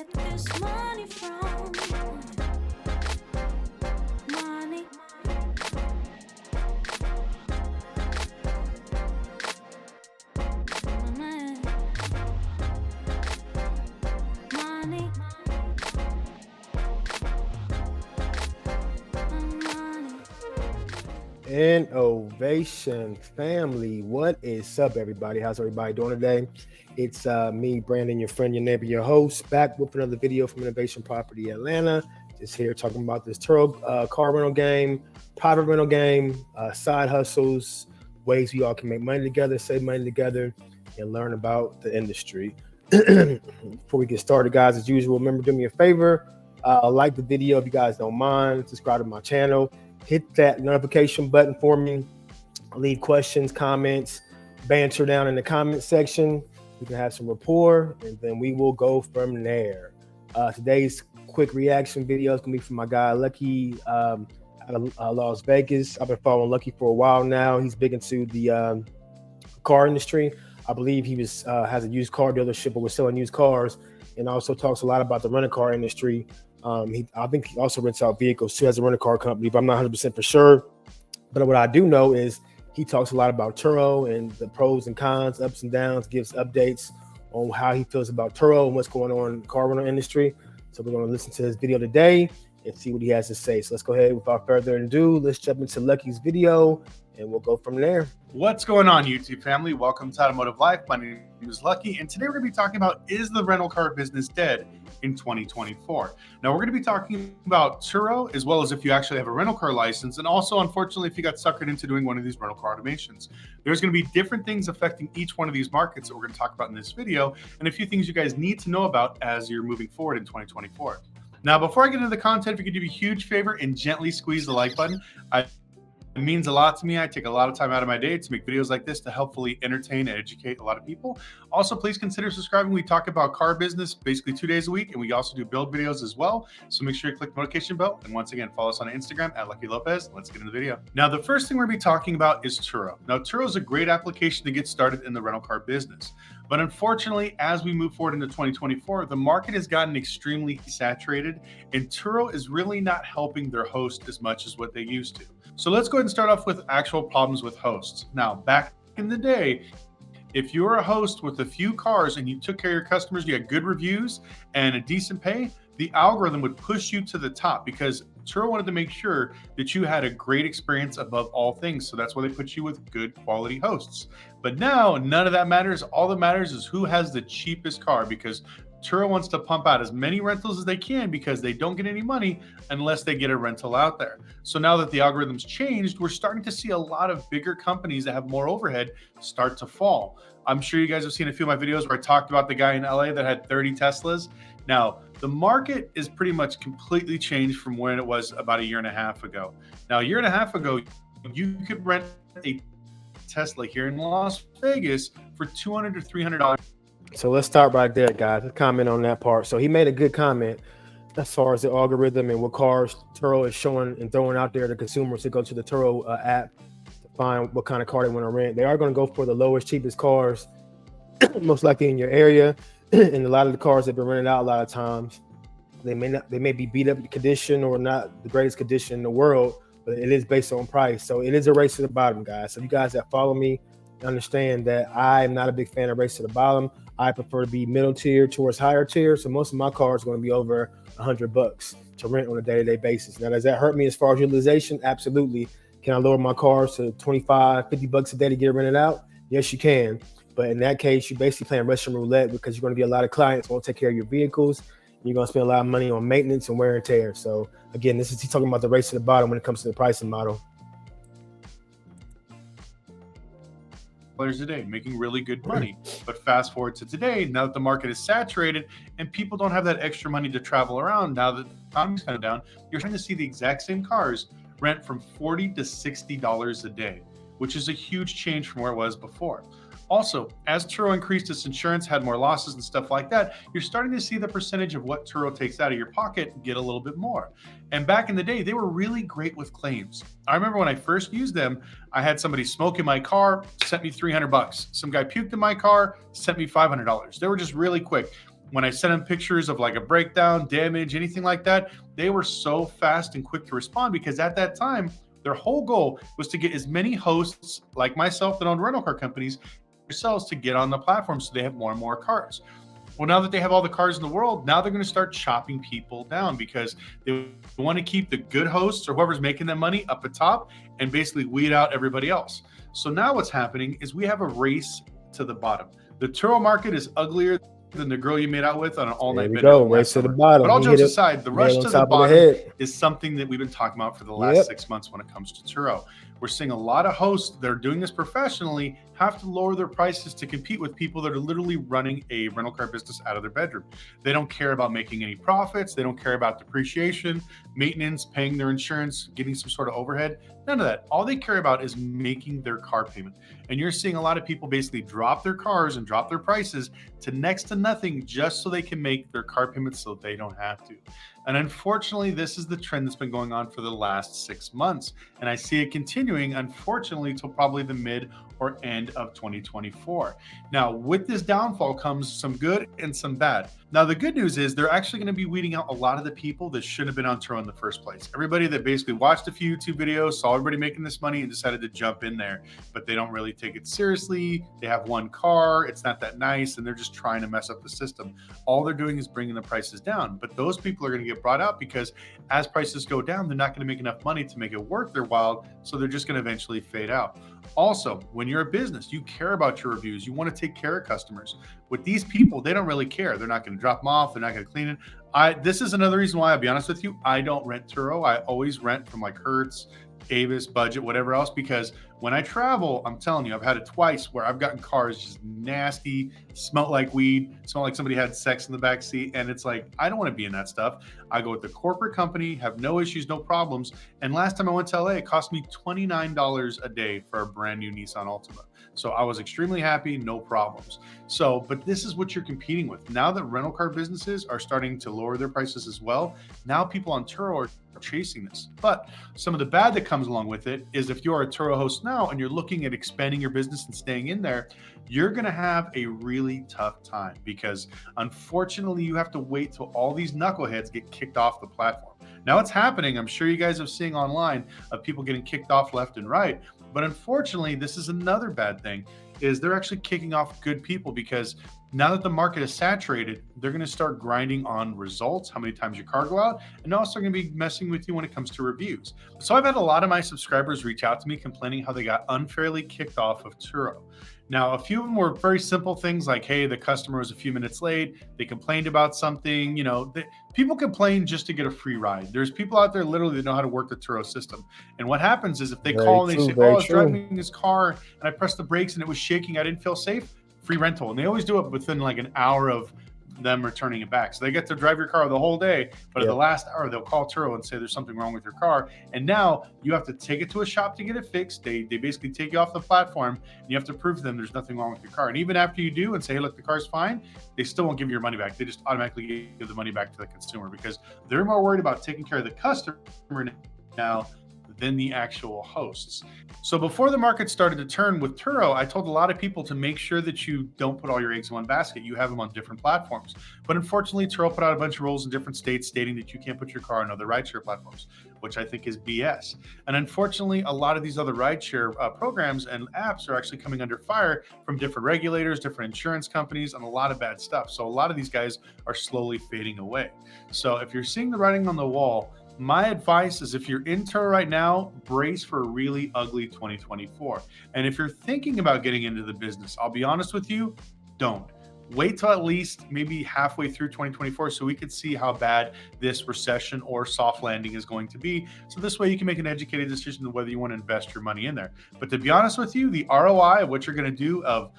get this money from? Money. Man. Money. And Ovation family, what is up, everybody? How's everybody doing today? It's me, Brandon, your friend, your neighbor, your host, back with another video from Innovation Property Atlanta. Just here talking about this Turo car rental game, private rental game, side hustles, ways we all can make money together, save money together, and learn about the industry. Before we get started, guys, as usual, remember, do me a favor, like the video if you guys don't mind, subscribe to my channel. Hit that notification button for me. Leave questions, comments, banter down in the comment section. We can have some rapport, and then we will go from there. Today's quick reaction video is going to be from my guy, Lucky, out of Las Vegas. I've been following Lucky for a while now. He's big into the car industry. I believe he has a used car dealership, but we're selling used cars, and also talks a lot about the rental car industry. I think he also rents out vehicles too, has a rental car company, but I'm not 100% for sure. But what I do know is he talks a lot about Turo and the pros and cons, ups and downs, gives updates on how he feels about Turo and what's going on in the car rental industry. So we're going to listen to his video today and see what he has to say. So let's go ahead, without further ado, let's jump into Lucky's video and we'll go from there. What's going on, YouTube family? Welcome to Automotive Life. My name is Lucky, and today we're going to be talking about, is the rental car business dead in 2024? Now, we're going to be talking about Turo, as well as if you actually have a rental car license, and also, unfortunately, if you got suckered into doing one of these rental car automations. There's going to be different things affecting each one of these markets that we're going to talk about in this video, and a few things you guys need to know about as you're moving forward in 2024. Now, before I get into the content, if you could do me a huge favor and gently squeeze the like button. It means a lot to me. I take a lot of time out of my day to make videos like this to helpfully entertain and educate a lot of people. Also, please consider subscribing. We talk about car business basically 2 days a week, and we also do build videos as well. So make sure you click the notification bell. And once again, follow us on Instagram at LuckyLopez. Let's get into the video. Now, the first thing we're going to be talking about is Turo. Now, Turo is a great application to get started in the rental car business. But unfortunately, as we move forward into 2024, the market has gotten extremely saturated, and Turo is really not helping their host as much as what they used to. So let's go ahead and start off with actual problems with hosts. Now, back in the day, if you were a host with a few cars and you took care of your customers, you had good reviews and a decent pay, the algorithm would push you to the top because Turo wanted to make sure that you had a great experience above all things. So that's why they put you with good quality hosts. But now none of that matters. All that matters is who has the cheapest car, because Turo wants to pump out as many rentals as they can because they don't get any money unless they get a rental out there. So now that the algorithm's changed, we're starting to see a lot of bigger companies that have more overhead start to fall. I'm sure you guys have seen a few of my videos where I talked about the guy in LA that had 30 Teslas. Now, the market is pretty much completely changed from when it was about a year and a half ago. Now, a year and a half ago, you could rent a Tesla here in Las Vegas for $200 to $300. So let's start right there, guys. Let's comment on that part. So he made a good comment as far as the algorithm and what cars Turo is showing and throwing out there to consumers to go to the Turo app to find what kind of car they want to rent. They are going to go for the lowest, cheapest cars, most likely in your area. And a lot of the cars have been rented out a lot of times. They may be beat up condition or not the greatest condition in the world, but it is based on price. So it is a race to the bottom, guys. So you guys that follow me understand that I'm not a big fan of race to the bottom. I prefer to be middle tier towards higher tier. So most of my cars are going to be over $100 to rent on a day-to-day basis. Now, does that hurt me as far as utilization? Absolutely. Can I lower my cars to $25, $50 a day to get it rented out? Yes, you can. But in that case, you're basically playing Russian roulette because you're going to be a lot of clients who won't take care of your vehicles. You're going to spend a lot of money on maintenance and wear and tear. So again, he's talking about the race to the bottom when it comes to the pricing model. A day, making really good money. But fast forward to today, now that the market is saturated and people don't have that extra money to travel around, now that the economy's kind of down, you're trying to see the exact same cars rent from $40 to $60 a day, which is a huge change from where it was before. Also, as Turo increased its insurance, had more losses and stuff like that, you're starting to see the percentage of what Turo takes out of your pocket get a little bit more. And back in the day, they were really great with claims. I remember when I first used them, I had somebody smoke in my car, sent me $300. Some guy puked in my car, sent me $500. They were just really quick. when I sent them pictures of like a breakdown, damage, anything like that, they were so fast and quick to respond because at that time, their whole goal was to get as many hosts like myself that own rental car companies yourselves to get on the platform so they have more and more cars. Well, now that they have all the cars in the world, now they're going to start chopping people down because they want to keep the good hosts or whoever's making them money up at top and basically weed out everybody else. So now what's happening is we have a race to the bottom. The Turo market is uglier than the girl you made out with on an all-night video. Go, race to the bottom. But all jokes aside, the rush to the bottom is something that we've been talking about for the last 6 months when it comes to Turo. We're seeing a lot of hosts that are doing this professionally have to lower their prices to compete with people that are literally running a rental car business out of their bedroom. They don't care about making any profits. They don't care about depreciation, maintenance, paying their insurance, getting some sort of overhead. None of that. All they care about is making their car payment. And you're seeing a lot of people basically drop their cars and drop their prices to next to nothing just so they can make their car payments so they don't have to. And unfortunately, this is the trend that's been going on for the last 6 months. And I see it continuing, unfortunately, till probably the mid or end of 2024. Now, with this downfall comes some good and some bad. Now, the good news is they're actually going to be weeding out a lot of the people that shouldn't have been on Turo in the first place. Everybody that basically watched a few YouTube videos, saw everybody making this money and decided to jump in there, but they don't really take it seriously. They have one car, it's not that nice, and they're just trying to mess up the system. All they're doing is bringing the prices down, but those people are going to get brought out because as prices go down, they're not going to make enough money to make it worth their while, so they're just going to eventually fade out. Also, when you're a business, you care about your reviews. You want to take care of customers. With these people, they don't really care. They're not going to drop them off. They're not going to clean it. This is another reason why, I'll be honest with you, I don't rent Turo. I always rent from like Hertz, Avis, Budget, whatever else, because when I travel, I'm telling you, I've had it twice where I've gotten cars just nasty, smelt like weed, smell like somebody had sex in the back seat. And it's like, I don't want to be in that stuff. I go with the corporate company, have no issues, no problems. And last time I went to LA, it cost me $29 a day for a brand new Nissan Altima. So I was extremely happy, no problems. So, but this is what you're competing with. Now that rental car businesses are starting to lower their prices as well, now people on Turo are chasing this. But some of the bad that comes along with it is if you're a Turo host now and you're looking at expanding your business and staying in there, you're going to have a really tough time because unfortunately you have to wait till all these knuckleheads get kicked off the platform. Now it's happening. I'm sure you guys have seen online of people getting kicked off left and right. But unfortunately, this is another bad thing, is they're actually kicking off good people because now that the market is saturated, they're going to start grinding on results, how many times your car go out, and also going to be messing with you when it comes to reviews. So I've had a lot of my subscribers reach out to me complaining how they got unfairly kicked off of Turo. Now, a few of them were very simple things like, hey, the customer was a few minutes late. They complained about something. You know, people complain just to get a free ride. There's people out there literally that know how to work the Turo system. And what happens is if they call and they say, oh, I was driving this car and I pressed the brakes and it was shaking, I didn't feel safe, free rental. And they always do it within like an hour of them returning it back. So they get to drive your car the whole day, but at the last hour, they'll call Turo and say there's something wrong with your car. And now you have to take it to a shop to get it fixed. They basically take you off the platform and you have to prove to them there's nothing wrong with your car. And even after you do and say, hey, look, the car's fine, they still won't give you your money back. They just automatically give the money back to the consumer because they're more worried about taking care of the customer now than the actual hosts. So before the market started to turn with Turo, I told a lot of people to make sure that you don't put all your eggs in one basket. You have them on different platforms. But unfortunately, Turo put out a bunch of rules in different states stating that you can't put your car on other rideshare platforms, which I think is BS. And unfortunately, a lot of these other rideshare programs and apps are actually coming under fire from different regulators, different insurance companies, and a lot of bad stuff. So a lot of these guys are slowly fading away. So if you're seeing the writing on the wall, my advice is if you're in Turo right now, brace for a really ugly 2024. And if you're thinking about getting into the business, I'll be honest with you, don't. Wait till at least maybe halfway through 2024 so we can see how bad this recession or soft landing is going to be. So this way you can make an educated decision of whether you want to invest your money in there. But to be honest with you, the ROI of what you're going to do of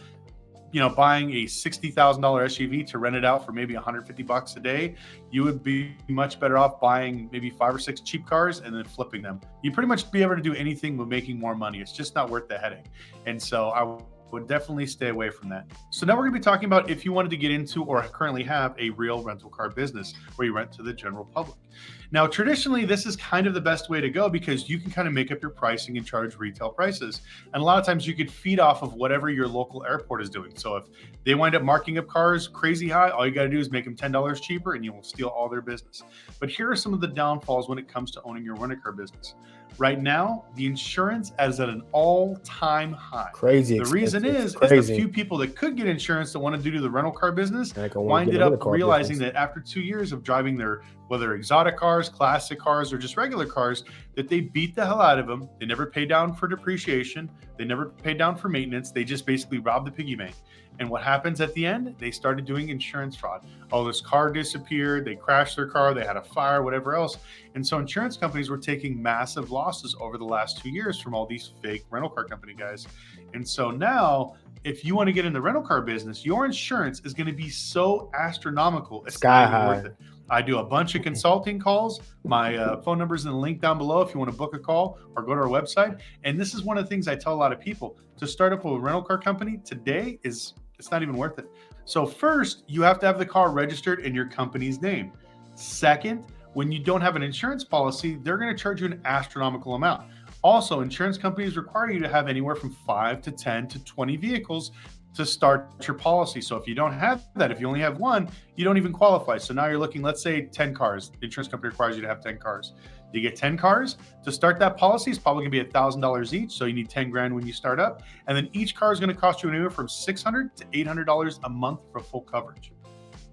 buying a $60,000 SUV to rent it out for maybe $150 a day, you would be much better off buying maybe 5 or 6 cheap cars and then flipping them. You pretty much be able to do anything with making more money. It's just not worth the headache. And so I would definitely stay away from that. So now we're going to be talking about if you wanted to get into or currently have a real rental car business where you rent to the general public. Now, traditionally, this is kind of the best way to go because you can kind of make up your pricing and charge retail prices. And a lot of times you could feed off of whatever your local airport is doing. So if they wind up marking up cars crazy high, all you got to do is make them $10 cheaper and you will steal all their business. But here are some of the downfalls when it comes to owning your rental-car business. Right now, the insurance is at an all-time high. Crazy. The reason is the few people that could get insurance that want to do the rental car business winded up realizing that after 2 years of driving their, whether exotic cars, classic cars, or just regular cars, that they beat the hell out of them. They never pay down for depreciation. They never pay down for maintenance. They just basically rob the piggy bank. And what happens at the end? They started doing insurance fraud. Oh, this car disappeared. They crashed their car. They had a fire, whatever else. And so insurance companies were taking massive losses over the last 2 years from all these fake rental car company guys. And so now, if you want to get in the rental car business, your insurance is going to be so astronomical. It's sky not even high. worth it. I do a bunch of consulting calls. My phone number is in the link down below if you want to book a call or go to our website. And this is one of the things I tell a lot of people. To start up with a rental car company today it's not even worth it. So first, you have to have the car registered in your company's name. Second, when you don't have an insurance policy, they're going to charge you an astronomical amount. Also, insurance companies require you to have anywhere from 5 to 10 to 20 vehicles to start your policy. So if you don't have that, if you only have one, you don't even qualify. So now you're looking, let's say 10 cars. The insurance company requires you to have 10 cars. You get 10 cars to start that policy. It's probably gonna be $1,000 each. So you need 10 grand when you start up. And then each car is gonna cost you anywhere from $600 to $800 a month for full coverage,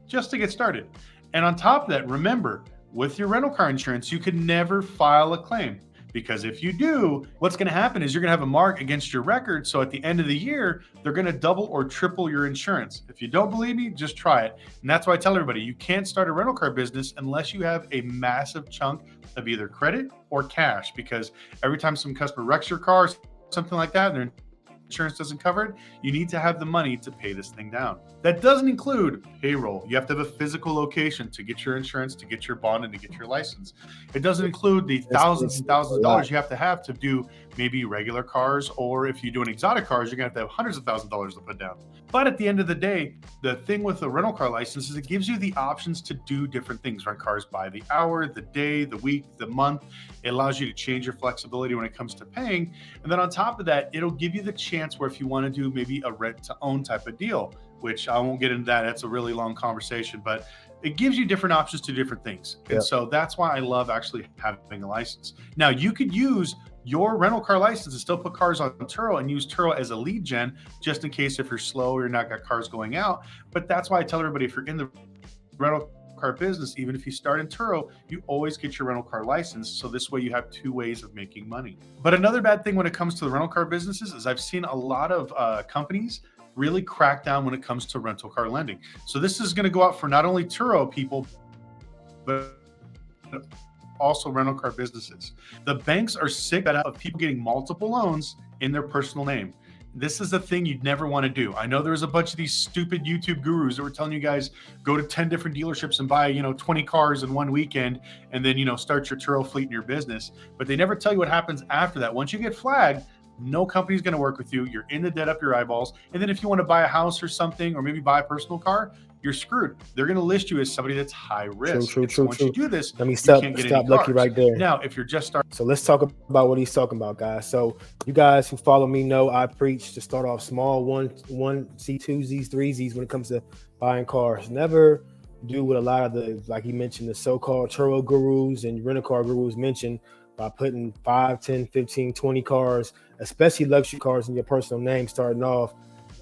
just to get started. And on top of that, remember, with your rental car insurance, you can never file a claim. Because if you do, what's going to happen is you're going to have a mark against your record. So at the end of the year, they're going to double or triple your insurance. If you don't believe me, just try it. And that's why I tell everybody, you can't start a rental car business unless you have a massive chunk of either credit or cash. Because every time some customer wrecks your car, something like that, and their insurance doesn't cover it, you need to have the money to pay this thing down. That doesn't include payroll. You have to have a physical location to get your insurance, to get your bond, and to get your license. It doesn't include the thousands and thousands of dollars you have to do maybe regular cars, or if you do an exotic cars, you're gonna have to have hundreds of thousands of dollars to put down. But at the end of the day, the thing with the rental car license is it gives you the options to do different things, rent cars by the hour, the day, the week, the month. It allows you to change your flexibility when it comes to paying. And then on top of that, it'll give you the chance where if you want to do maybe a rent to own type of deal, which I won't get into that. That's a really long conversation, but it gives you different options to different things. And so that's why I love actually having a license. Now you could use your rental car license and still put cars on Turo and use Turo as a lead gen, just in case if you're slow or you're not got cars going out. But that's why I tell everybody, if you're in the rental car business, even if you start in Turo, you always get your rental car license. So this way you have two ways of making money. But another bad thing when it comes to the rental car businesses is I've seen a lot of companies really crack down when it comes to rental car lending. So this is going to go out for not only Turo people, but also rental car businesses. The banks are sick of people getting multiple loans in their personal name. This is the thing you'd never want to do. I know there's a bunch of these stupid YouTube gurus that were telling you guys go to 10 different dealerships and buy, 20 cars in one weekend and then, start your Turo fleet in your business. But they never tell you what happens after that. Once you get flagged, no company's going to work with you. You're in the debt up your eyeballs. And then if you want to buy a house or something, or maybe buy a personal car, you're screwed. They're going to list you as somebody that's high risk. True. Once you do this, Let me you stop can't get any Lucky cars. right there. Now, if you're just starting. So let's talk about what he's talking about, guys. So you guys who follow me know I preach to start off small, one C2s, 3s when it comes to buying cars. Never do what a lot of the, like he mentioned, the so-called Turo gurus and rental car gurus mentioned by putting 5, 10, 15, 20 cars, especially luxury cars in your personal name starting off.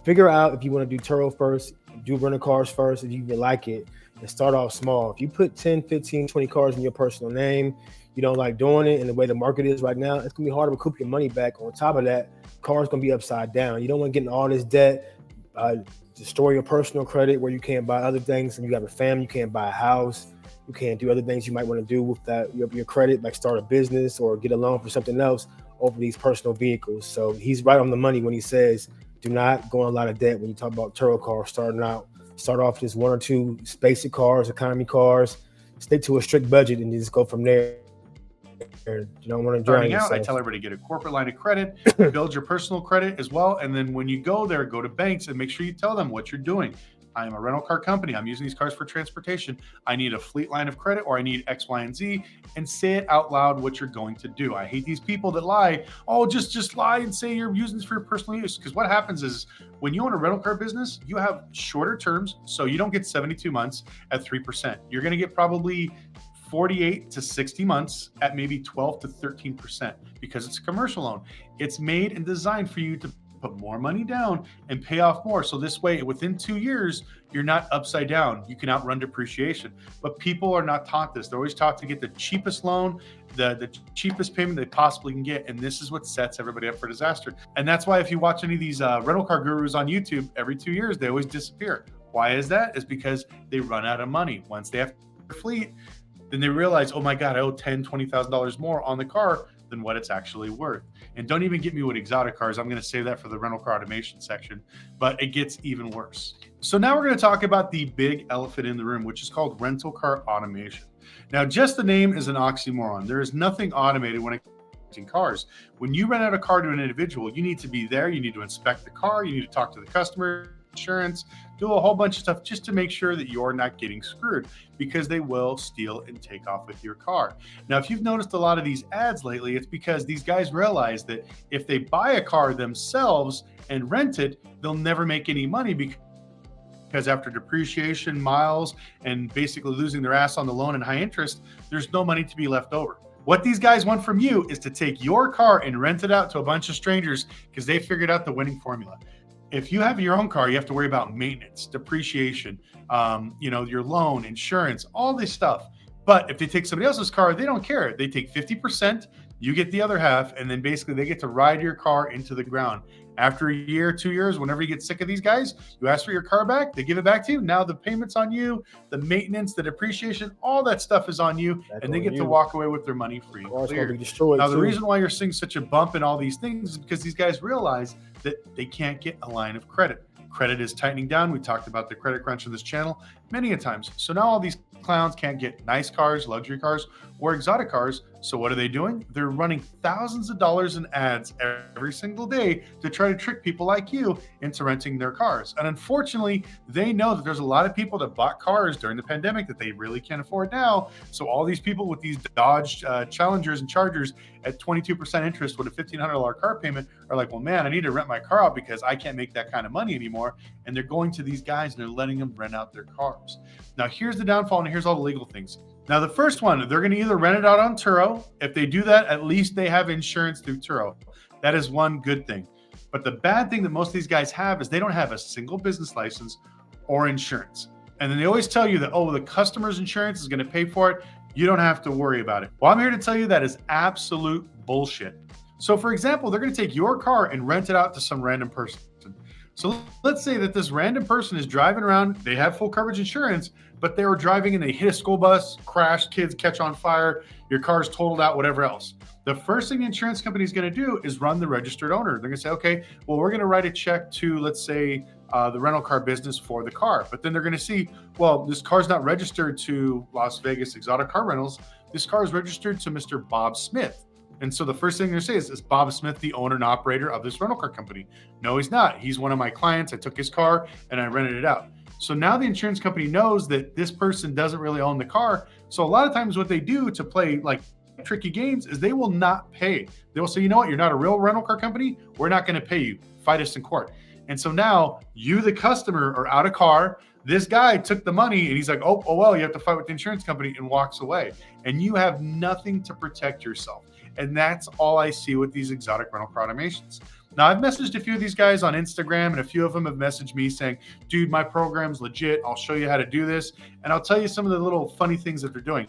Figure out if you want to do Turo first, do rental cars first, if you even like it, and start off small. If you put 10, 15, 20 cars in your personal name, you don't like doing it, and the way the market is right now, it's going to be hard to recoup your money back. On top of that, cars going to be upside down. You don't want to get in all this debt, destroy your personal credit where you can't buy other things. And you have a family, you can't buy a house. You can't do other things you might want to do with that your credit, like start a business or get a loan for something else over these personal vehicles. So he's right on the money when he says, do not go in a lot of debt when you talk about Turo cars starting out. Start off just 1 or 2 basic cars, economy cars, stick to a strict budget and just go from there. You don't want to Starting out, I tell everybody, get a corporate line of credit, build your personal credit as well. And then when you go there, go to banks and make sure you tell them what you're doing. I am a rental car company. I'm using these cars for transportation. I need a fleet line of credit, or I need X, Y, and Z, and say it out loud what you're going to do. I hate these people that lie. Oh, just lie and say you're using this for your personal use. Because what happens is when you own a rental car business, you have shorter terms. So you don't get 72 months at 3%. You're going to get probably 48 to 60 months at maybe 12 to 13% because it's a commercial loan. It's made and designed for you to put more money down and pay off more. So this way, within 2 years, you're not upside down. You can outrun depreciation. But people are not taught this. They're always taught to get the cheapest loan, the cheapest payment they possibly can get. And this is what sets everybody up for disaster. And that's why if you watch any of these rental car gurus on YouTube, every 2 years, they always disappear. Why is that? It's because they run out of money. Once they have their fleet, then they realize, oh my God, I owe $10,000, $20,000 more on the car than what it's actually worth. And don't even get me with exotic cars. I'm going to save that for the rental car automation section, but it gets even worse. So now we're going to talk about the big elephant in the room, which is called rental car automation. Now, just the name is an oxymoron. There is nothing automated when it comes to cars. When you rent out a car to an individual, you need to be there. You need to inspect the car. You need to talk to the customer, insurance, do a whole bunch of stuff just to make sure that you're not getting screwed, because they will steal and take off with your car. Now, if you've noticed a lot of these ads lately, it's because these guys realize that if they buy a car themselves and rent it, they'll never make any money because after depreciation, miles, and basically losing their ass on the loan and high interest, there's no money to be left over. What these guys want from you is to take your car and rent it out to a bunch of strangers because they figured out the winning formula. If you have your own car, you have to worry about maintenance, depreciation, your loan, insurance, all this stuff. But if they take somebody else's car, they don't care. They take 50%, you get the other half, and then basically they get to ride your car into the ground. After a year, 2 years, whenever you get sick of these guys, you ask for your car back, they give it back to you. Now the payment's on you, the maintenance, the depreciation, all that stuff is on you, and they get to walk away with their money free and clear. Now, the reason why you're seeing such a bump in all these things is because these guys realize that they can't get a line of credit. Credit is tightening down. We talked about the credit crunch on this channel many a times. So now all these clowns can't get nice cars, luxury cars, or exotic cars. So what are they doing? They're running thousands of dollars in ads every single day to try to trick people like you into renting their cars. And unfortunately, they know that there's a lot of people that bought cars during the pandemic that they really can't afford now. So all these people with these Dodge Challengers and Chargers at 22% interest with a $1,500 car payment are like, well, man, I need to rent my car out because I can't make that kind of money anymore. And they're going to these guys and they're letting them rent out their cars. Now, here's the downfall, and here's all the legal things. Now, the first one, they're going to either rent it out on Turo. If they do that, at least they have insurance through Turo. That is one good thing. But the bad thing that most of these guys have is they don't have a single business license or insurance. And then they always tell you that, oh, the customer's insurance is going to pay for it. You don't have to worry about it. Well, I'm here to tell you that is absolute bullshit. So, for example, they're going to take your car and rent it out to some random person. So let's say that this random person is driving around, they have full coverage insurance, but they were driving and they hit a school bus, crashed, kids catch on fire, your car's totaled out, whatever else. The first thing the insurance company is going to do is run the registered owner. They're going to say, okay, well, we're going to write a check to, let's say, the rental car business for the car. But then they're going to see, well, this car's not registered to Las Vegas Exotic Car Rentals. This car is registered to Mr. Bob Smith. And so the first thing they're going to say is Bob Smith the owner and operator of this rental car company? No, he's not. He's one of my clients. I took his car and I rented it out. So now the insurance company knows that this person doesn't really own the car. So a lot of times what they do to play like tricky games is they will not pay. They will say, you know what? You're not a real rental car company. We're not going to pay you. Fight us in court. And so now you, the customer, are out of car. This guy took the money and he's like, oh, well, you have to fight with the insurance company, and walks away. And you have nothing to protect yourself. And that's all I see with these exotic rental car automations. Now, I've messaged a few of these guys on Instagram, and a few of them have messaged me saying, dude, my program's legit. I'll show you how to do this. And I'll tell you some of the little funny things that they're doing.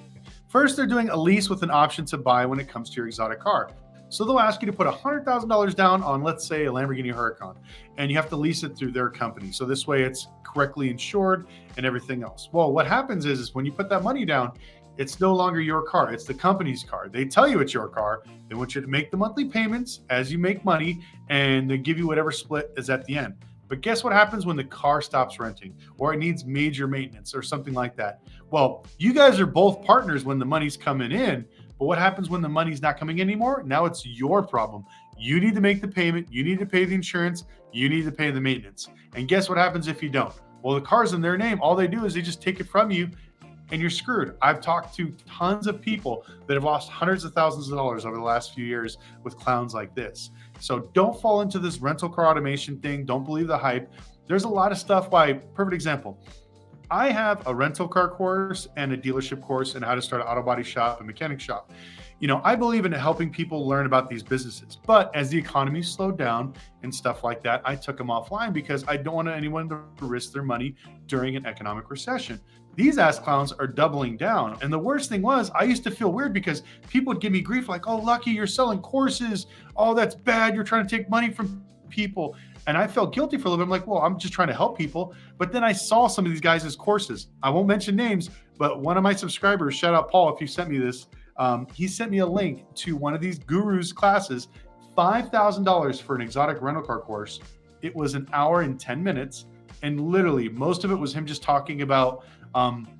First, they're doing a lease with an option to buy when it comes to your exotic car. So they'll ask you to put $100,000 down on, let's say, a Lamborghini Huracan, and you have to lease it through their company. So this way it's correctly insured and everything else. Well, what happens is when you put that money down, it's no longer your car. It's the company's car. They tell you it's your car. They want you to make the monthly payments as you make money, and they give you whatever split is at the end. But guess what happens when the car stops renting or it needs major maintenance or something like that? Well, you guys are both partners when the money's coming in, but what happens when the money's not coming in anymore? Now it's your problem. You need to make the payment. You need to pay the insurance. You need to pay the maintenance. And guess what happens if you don't? Well, the car's in their name. All they do is they just take it from you and you're screwed. I've talked to tons of people that have lost hundreds of thousands of dollars over the last few years with clowns like this. So don't fall into this rental car automation thing. Don't believe the hype. There's a lot of stuff. Perfect example. I have a rental car course and a dealership course and how to start an auto body shop and mechanic shop. I believe in helping people learn about these businesses, but as the economy slowed down and stuff like that, I took them offline because I don't want anyone to risk their money during an economic recession. These ass clowns are doubling down. And the worst thing was, I used to feel weird because people would give me grief like, oh, Lucky, you're selling courses. Oh, that's bad. You're trying to take money from people. And I felt guilty for a little bit. I'm like, well, I'm just trying to help people. But then I saw some of these guys' courses. I won't mention names, but one of my subscribers, shout out Paul, if you sent me this, he sent me a link to one of these gurus classes, $5,000 for an exotic rental car course. It was an hour and 10 minutes. And literally most of it was him just talking about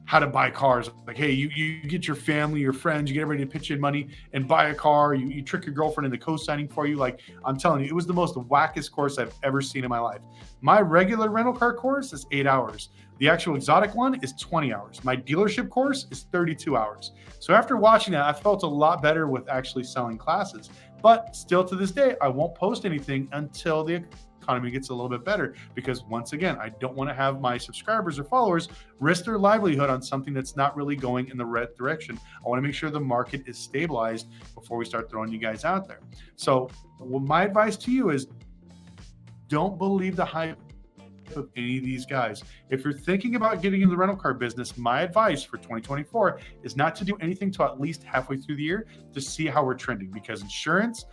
how to buy cars. Like, hey, you get your family, your friends, you get everybody to pitch in money and buy a car. You trick your girlfriend into co-signing for you. Like, I'm telling you, it was the most wackest course I've ever seen in my life. My regular rental car course is 8 hours. The actual exotic one is 20 hours. My dealership course is 32 hours. So after watching that, I felt a lot better with actually selling classes. But still to this day, I won't post anything until the economy gets a little bit better, because once again, I don't want to have my subscribers or followers risk their livelihood on something that's not really going in the right direction. I want to make sure the market is stabilized before we start throwing you guys out there. So my advice to you is don't believe the hype of any of these guys. If you're thinking about getting in the rental car business, my advice for 2024 is not to do anything till at least halfway through the year to see how we're trending, because insurance,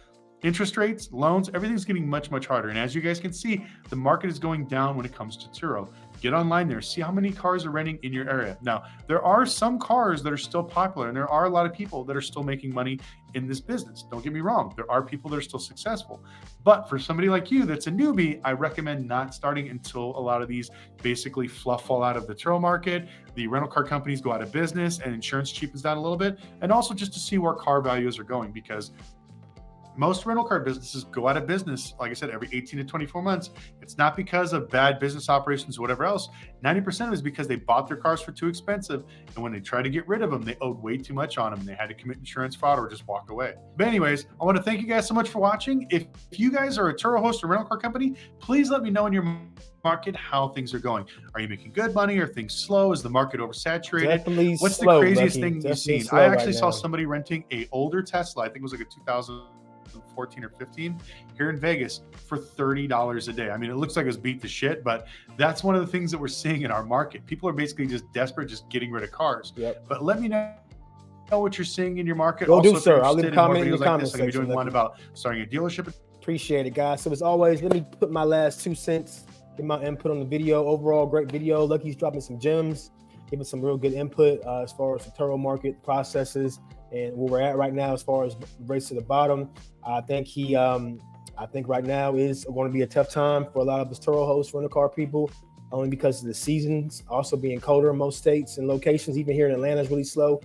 interest rates, loans, everything's getting much, much harder. And as you guys can see, the market is going down when it comes to Turo. Get online there, see how many cars are renting in your area. Now, there are some cars that are still popular, and there are a lot of people that are still making money in this business. Don't get me wrong. There are people that are still successful. But for somebody like you that's a newbie, I recommend not starting until a lot of these basically fluff fall out of the Turo market, the rental car companies go out of business, and insurance cheapens down a little bit, and also just to see where car values are going, because most rental car businesses go out of business, like I said, every 18 to 24 months. It's not because of bad business operations or whatever else. 90% of it is because they bought their cars for too expensive. And when they tried to get rid of them, they owed way too much on them and they had to commit insurance fraud or just walk away. But anyways, I want to thank you guys so much for watching. If you guys are a Turo host or rental car company, please let me know in your market how things are going. Are you making good money? Are things slow? Is the market oversaturated? Definitely What's slow, the craziest Lucky. thing Definitely you've seen? slow I actually right saw now. somebody renting a older Tesla. I think it was like a 2014 or 15 here in Vegas for $30 a day. I mean, it looks like it was beat to shit, but that's one of the things that we're seeing in our market. People are basically just desperate, just getting rid of cars. Yep. But let me know what you're seeing in your market. Will Also, do, if sir. you're I'll leave a interested in more comment in the videos like comment this, I'm going to be section, doing one Lucky. about starting a dealership. Appreciate it, guys. So as always, let me put my last 2 cents, get my input on the video. Overall, great video. Lucky's dropping some gems, giving some real good input as far as the Turo market processes and where we're at right now as far as race to the bottom. I think right now is going to be a tough time for a lot of us Turo hosts, rental car people, only because of the seasons also being colder in most states and locations. Even here in Atlanta is really slow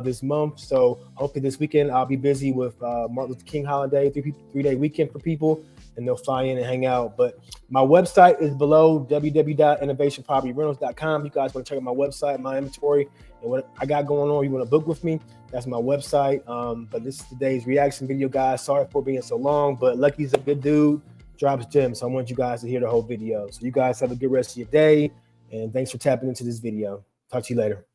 this month. So hopefully this weekend I'll be busy with Martin Luther King holiday, 3-day weekend for people, and they'll fly in and hang out. But my website is below, www.innovationpropertyrentals.com. You guys want to check out my website, my inventory, and what I got going on. You want to book with me? That's my website. But this is today's reaction video, guys. Sorry for being so long, but Lucky's a good dude, drops gems. So I want you guys to hear the whole video. So you guys have a good rest of your day, and thanks for tapping into this video. Talk to you later.